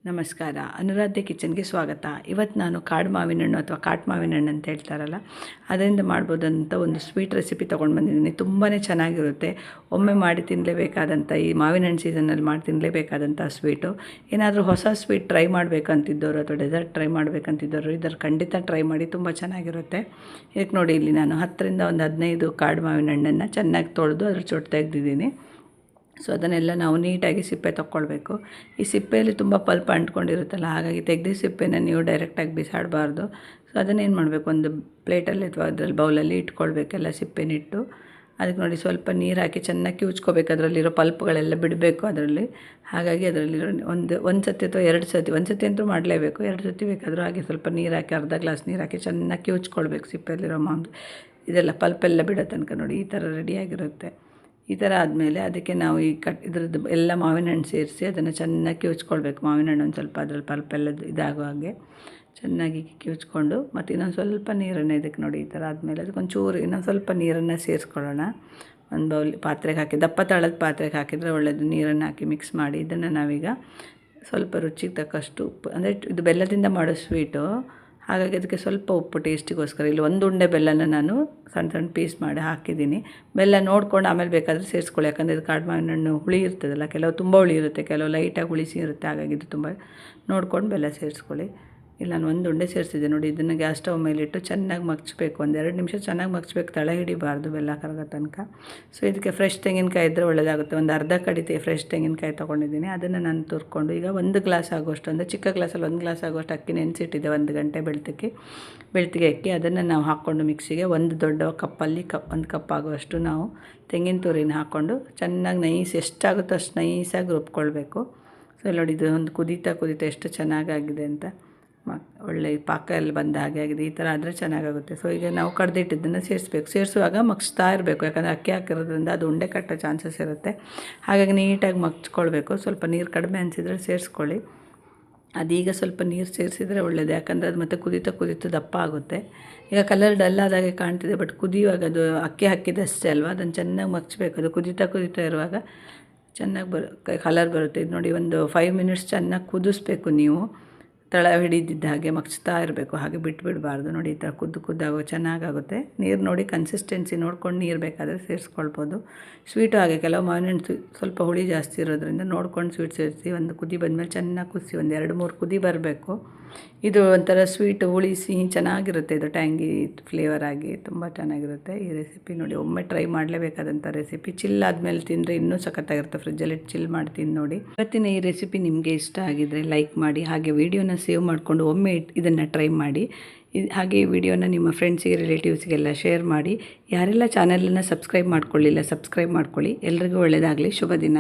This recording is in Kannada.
ನಮಸ್ಕಾರ, ಅನುರಾಧ್ಯ ಕಿಚನ್ಗೆ ಸ್ವಾಗತ. ಇವತ್ತು ನಾನು ಕಾಡು ಮಾವಿನ ಹಣ್ಣು ಅಥವಾ ಕಾಟು ಮಾವಿನ ಹಣ್ಣು ಅಂತ ಹೇಳ್ತಾರಲ್ಲ, ಅದರಿಂದ ಮಾಡ್ಬೋದಂತ ಒಂದು ಸ್ವೀಟ್ ರೆಸಿಪಿ ತೊಗೊಂಡು ಬಂದಿದ್ದೀನಿ. ತುಂಬಾ ಚೆನ್ನಾಗಿರುತ್ತೆ. ಒಮ್ಮೆ ಮಾಡಿ ತಿನ್ನಲೇಬೇಕಾದಂಥ, ಈ ಮಾವಿನ ಹಣ್ಣು ಸೀಸನಲ್ಲಿ ಮಾಡಿ ತಿನ್ನಲೇಬೇಕಾದಂಥ ಸ್ವೀಟು. ಏನಾದರೂ ಹೊಸ ಸ್ವೀಟ್ ಟ್ರೈ ಮಾಡಬೇಕಂತಿದ್ದವರು ಅಥವಾ ಡೆಸರ್ಟ್ ಟ್ರೈ ಮಾಡಬೇಕಂತಿದ್ದವರು ಇದರ ಖಂಡಿತ ಟ್ರೈ ಮಾಡಿ, ತುಂಬ ಚೆನ್ನಾಗಿರುತ್ತೆ. ಇದಕ್ಕೆ ನೋಡಿ, ಇಲ್ಲಿ ನಾನು 10ರಿಂದ ಒಂದು 15 ಕಾಡು ಮಾವಿನ ಹಣ್ಣನ್ನು ಚೆನ್ನಾಗಿ ತೊಳೆದು ಅದ್ರ ಚೊಟ್ಟು ತೆಗೆದಿದ್ದೀನಿ. ಸೊ ಅದನ್ನೆಲ್ಲ ನಾವು ನೀಟಾಗಿ ಸಿಪ್ಪೆ ತೊಗೊಳ್ಬೇಕು. ಈ ಸಿಪ್ಪೆಯಲ್ಲಿ ತುಂಬ ಪಲ್ಪ್ ಅಂಟ್ಕೊಂಡಿರುತ್ತಲ್ಲ, ಹಾಗಾಗಿ ತೆಗೆದು ಸಿಪ್ಪೆನ ನೀವು ಡೈರೆಕ್ಟಾಗಿ ಬಿಸಾಡಬಾರ್ದು. ಸೊ ಅದನ್ನೇನು ಮಾಡಬೇಕು, ಒಂದು ಪ್ಲೇಟಲ್ಲಿ ಅಥವಾ ಅದರಲ್ಲಿ ಬೌಲಲ್ಲಿ ಇಟ್ಕೊಳ್ಬೇಕೆಲ್ಲ ಸಿಪ್ಪೆನಿಟ್ಟು. ಅದಕ್ಕೆ ನೋಡಿ ಸ್ವಲ್ಪ ನೀರು ಹಾಕಿ ಚೆನ್ನಾಗಿ ಕಿವುಚ್ಕೋಬೇಕು. ಅದರಲ್ಲಿರೋ ಪಲ್ಪ್ಗಳೆಲ್ಲ ಬಿಡಬೇಕು ಅದರಲ್ಲಿ. ಹಾಗಾಗಿ ಅದರಲ್ಲಿರೋ ಒಂದು ಸತಿ ಅಥವಾ 2 ಸತಿ, ಒಂದು ಸತಿ ಅಂತೂ ಮಾಡಲೇಬೇಕು, 2 ಸತಿ ಬೇಕಾದರೂ ಹಾಗೆ ಸ್ವಲ್ಪ ನೀರು ಹಾಕಿ, ಅರ್ಧ ಗ್ಲಾಸ್ ನೀರು ಹಾಕಿ ಚೆನ್ನಾಗಿ ಕಿವುಚ್ಕೊಳ್ಬೇಕು ಸಿಪ್ಪೆಯಲ್ಲಿರೋ ಇದೆಲ್ಲ ಪಲ್ಪೆಲ್ಲ ಬಿಡೋ ತನಕ. ನೋಡಿ ಈ ಥರ ರೆಡಿಯಾಗಿರುತ್ತೆ. ಈ ಥರ ಆದಮೇಲೆ ಅದಕ್ಕೆ ನಾವು ಈ ಇದ್ರದ್ದು ಎಲ್ಲ ಮಾವಿನ ಹಣ್ಣು ಸೇರಿಸಿ ಅದನ್ನು ಚೆನ್ನಾಗಿ ಕಿವುಚ್ಕೊಳ್ಬೇಕು. ಮಾವಿನ ಹಣ್ಣು ಒಂದು ಸ್ವಲ್ಪ ಅದರಲ್ಲಿ ಪಲ್ಪೆಲ್ಲ ಇದಾಗೋ ಹಾಗೆ ಚೆನ್ನಾಗಿ ಕಿವುಚ್ಕೊಂಡು, ಮತ್ತು ಇನ್ನೊಂದು ಸ್ವಲ್ಪ ನೀರನ್ನು ಇದಕ್ಕೆ ನೋಡಿ ಈ ಥರ ಆದಮೇಲೆ ಅದಕ್ಕೊಂಚೂರು ಇನ್ನೊಂದು ಸ್ವಲ್ಪ ನೀರನ್ನು ಸೇರಿಸ್ಕೊಳ್ಳೋಣ. ಒಂದು ಪಾತ್ರೆಗೆ ಹಾಕಿ, ದಪ್ಪ ತಾಳದ ಪಾತ್ರೆಗೆ ಹಾಕಿದರೆ ಒಳ್ಳೆಯದು. ನೀರನ್ನು ಹಾಕಿ ಮಿಕ್ಸ್ ಮಾಡಿ ಇದನ್ನು ನಾವೀಗ ಸ್ವಲ್ಪ ರುಚಿಗೆ ತಕ್ಕಷ್ಟು ಉಪ್ಪು, ಅಂದರೆ ಇದು ಬೆಲ್ಲದಿಂದ ಮಾಡೋ ಸ್ವೀಟು, ಹಾಗಾಗಿ ಅದಕ್ಕೆ ಸ್ವಲ್ಪ ಉಪ್ಪು ಟೇಸ್ಟಿಗೋಸ್ಕರ ಇಲ್ಲಿ 1 ಉಂಡೆ ಬೆಲ್ಲನ ನಾನು ಸಣ್ಣ ಸಣ್ಣ ಪೀಸ್ ಮಾಡಿ ಹಾಕಿದ್ದೀನಿ. ಬೆಲ್ಲ ನೋಡ್ಕೊಂಡು ಆಮೇಲೆ ಬೇಕಾದರೆ ಸೇರಿಸ್ಕೊಳ್ಳಿ. ಯಾಕಂದರೆ ಇದು ಕಾಡು ಮಾವಿನ ಹಣ್ಣು ಹುಳಿ ಇರ್ತದಲ್ಲ, ಕೆಲವು ತುಂಬ ಹುಳಿ ಇರುತ್ತೆ, ಕೆಲವು ಲೈಟಾಗಿ ಹುಳಿಸಿ ಇರುತ್ತೆ. ಹಾಗಾಗಿ ಇದು ತುಂಬ ನೋಡ್ಕೊಂಡು ಬೆಲ್ಲ ಸೇರಿಸ್ಕೊಳ್ಳಿ. ಇಲ್ಲಿ ನಾನು 1 ಉಂಡೆ ಸೇರಿಸಿದ್ದೆ. ನೋಡಿ, ಇದನ್ನು ಗ್ಯಾಸ್ ಸ್ಟವ್ ಮೇಲಿಟ್ಟು ಚೆನ್ನಾಗಿ ಮಗ್ಚಬೇಕು. 1-2 ನಿಮಿಷ ಚೆನ್ನಾಗಿ ಮಗ್ಚಬೇಕು, ತಳ ಹಿಡಿಬಾರ್ದು ಬೆಲ್ಲ ಕರಗೋ ತನಕ. ಸೊ ಇದಕ್ಕೆ ಫ್ರೆಶ್ ತೆಂಗಿನಕಾಯಿ ಇದ್ದರೆ ಒಳ್ಳೆಯದಾಗುತ್ತೆ. ಒಂದು ಅರ್ಧ ಕಡಿ ಫ್ರೆಶ್ ತೆಂಗಿನಕಾಯಿ ತೊಗೊಂಡಿದ್ದೀನಿ. ಅದನ್ನು ನಾನು ತುರ್ಕೊಂಡು ಈಗ 1 ಗ್ಲಾಸ್ ಆಗೋಷ್ಟು, ಅಂದರೆ ಚಿಕ್ಕ ಗ್ಲಾಸಲ್ಲಿ 1 ಗ್ಲಾಸ್ ಆಗೋಷ್ಟು ಅಕ್ಕಿ ನೆನೆಸಿಟ್ಟಿದ್ದೆ 1 ಗಂಟೆ ಬೆಳ್ತಿಗೆ ಅಕ್ಕಿ. ಅದನ್ನು ನಾವು ಹಾಕ್ಕೊಂಡು ಮಿಕ್ಸಿಗೆ ಒಂದು ದೊಡ್ಡ ಕಪ್ಪಲ್ಲಿ 1 ಕಪ್ ಆಗುವಷ್ಟು ನಾವು ತೆಂಗಿನ ತುರಿನ ಹಾಕ್ಕೊಂಡು ಚೆನ್ನಾಗಿ ನೈಸ್, ಎಷ್ಟಾಗುತ್ತೋ ಅಷ್ಟು ನೈಸಾಗಿ ರುಬ್ಕೊಳ್ಬೇಕು. ಸೊ ನೋಡಿ, ಇದು ಒಂದು ಕುದೀತಾ ಎಷ್ಟು ಚೆನ್ನಾಗಾಗಿದೆ ಅಂತ, ಒಳ್ಳೆ ಪಾಕ ಎಲ್ಲ ಬಂದ ಹಾಗೆ ಆಗಿದೆ. ಈ ಥರ ಆದರೆ ಚೆನ್ನಾಗಾಗುತ್ತೆ. ಸೊ ಈಗ ನಾವು ಕಡ್ದಿಟ್ಟಿದ್ದನ್ನು ಸೇರಿಸ್ಬೇಕು. ಸೇರಿಸುವಾಗ ಮಗ್ಸ್ತಾ ಇರಬೇಕು, ಯಾಕಂದರೆ ಅಕ್ಕಿ ಹಾಕಿರೋದ್ರಿಂದ ಅದು ಉಂಡೆ ಕಟ್ಟೋ ಚಾನ್ಸಸ್ ಇರುತ್ತೆ. ಹಾಗಾಗಿ ನೀಟಾಗಿ ಮಗ್ಚ್ಕೊಳ್ಬೇಕು. ಸ್ವಲ್ಪ ನೀರು ಕಡಿಮೆ ಅನಿಸಿದರೆ ಸೇರಿಸ್ಕೊಳ್ಳಿ. ಅದೀಗ ಸ್ವಲ್ಪ ನೀರು ಸೇರಿಸಿದರೆ ಒಳ್ಳೆಯದು, ಯಾಕಂದರೆ ಅದು ಮತ್ತೆ ಕುದೀತಾ ದಪ್ಪ ಆಗುತ್ತೆ. ಈಗ ಕಲರ್ ಡಲ್ ಆದಾಗೆ ಕಾಣ್ತಿದೆ, ಬಟ್ ಕುದಿಯುವಾಗ ಅದು ಅಕ್ಕಿ ಹಾಕಿದಷ್ಟೇ ಅಲ್ವಾ, ಅದನ್ನು ಚೆನ್ನಾಗಿ ಮಗ್ಚಬೇಕು. ಅದು ಕುದೀತಾ ಇರುವಾಗ ಚೆನ್ನಾಗಿ ಕಲರ್ ಬರುತ್ತೆ. ಇದು ನೋಡಿ, ಒಂದು 5 ಮಿನಿಟ್ಸ್ ಚೆನ್ನಾಗಿ ಕುದಿಸ್ಬೇಕು. ನೀವು ತಳ ಹಿಡಿದಿದ್ದ ಹಾಗೆ ಮಗ್ಚ್ತಾ ಇರಬೇಕು, ಹಾಗೆ ಬಿಟ್ಬಿಡಬಾರ್ದು. ನೋಡಿ, ಈ ಥರ ಕುದ್ದಾಗೋ ಚೆನ್ನಾಗಾಗುತ್ತೆ. ನೀರು ನೋಡಿ, ಕನ್ಸಿಸ್ಟೆನ್ಸಿ ನೋಡ್ಕೊಂಡು ನೀರು ಬೇಕಾದರೆ ಸೇರಿಸ್ಕೊಳ್ಬೋದು. ಸ್ವೀಟು ಹಾಗೆ, ಕೆಲವು ಮಾವಿನ ಹಣ್ಣು ಸ್ವಲ್ಪ ಹುಳಿ ಜಾಸ್ತಿ ಇರೋದ್ರಿಂದ ನೋಡ್ಕೊಂಡು ಸ್ವೀಟ್ ಸೇರಿಸಿ. ಒಂದು ಕುದಿ ಬಂದಮೇಲೆ ಚೆನ್ನಾಗಿ ಕುದಿಸಿ, ಒಂದು 2-3 ಕುದಿ ಬರಬೇಕು. ಇದು ಒಂಥರ ಸ್ವೀಟು ಹುಳಿ ಸಿಹಿ ಚೆನ್ನಾಗಿರುತ್ತೆ. ಇದು ಟ್ಯಾಂಗಿ ಫ್ಲೇವರ್ ಆಗಿ ತುಂಬ ಚೆನ್ನಾಗಿರುತ್ತೆ. ಈ ರೆಸಿಪಿ ನೋಡಿ, ಒಮ್ಮೆ ಟ್ರೈ ಮಾಡಲೇಬೇಕಾದಂಥ ರೆಸಿಪಿ. ಚಿಲ್ ಆದಮೇಲೆ ತಿಂದರೆ ಇನ್ನೂ ಸಖತ್ತಾಗಿರುತ್ತೆ. ಫ್ರಿಜ್ಜಲ್ಲಿ ಚಿಲ್ ಮಾಡಿ ತಿಂದು ನೋಡಿ. ಇವತ್ತಿನ ಈ ರೆಸಿಪಿ ನಿಮಗೆ ಇಷ್ಟ ಆಗಿದ್ದರೆ ಲೈಕ್ ಮಾಡಿ, ಹಾಗೆ ವಿಡಿಯೋನ ಸೇವ್ ಮಾಡಿಕೊಂಡು ಒಮ್ಮೆ ಇದನ್ನು ಟ್ರೈ ಮಾಡಿ. ಹಾಗೆ ಈ ವಿಡಿಯೋನ ನಿಮ್ಮ ಫ್ರೆಂಡ್ಸಿಗೆ, ರಿಲೇಟಿವ್ಸ್ಗೆಲ್ಲ ಶೇರ್ ಮಾಡಿ. ಯಾರೆಲ್ಲ ಚಾನಲನ್ನು ಸಬ್ಸ್ಕ್ರೈಬ್ ಮಾಡ್ಕೊಳ್ಳಿಲ್ಲ, ಸಬ್ಸ್ಕ್ರೈಬ್ ಮಾಡ್ಕೊಳ್ಳಿ. ಎಲ್ರಿಗೂ ಒಳ್ಳೆಯದಾಗಲಿ. ಶುಭ ದಿನ.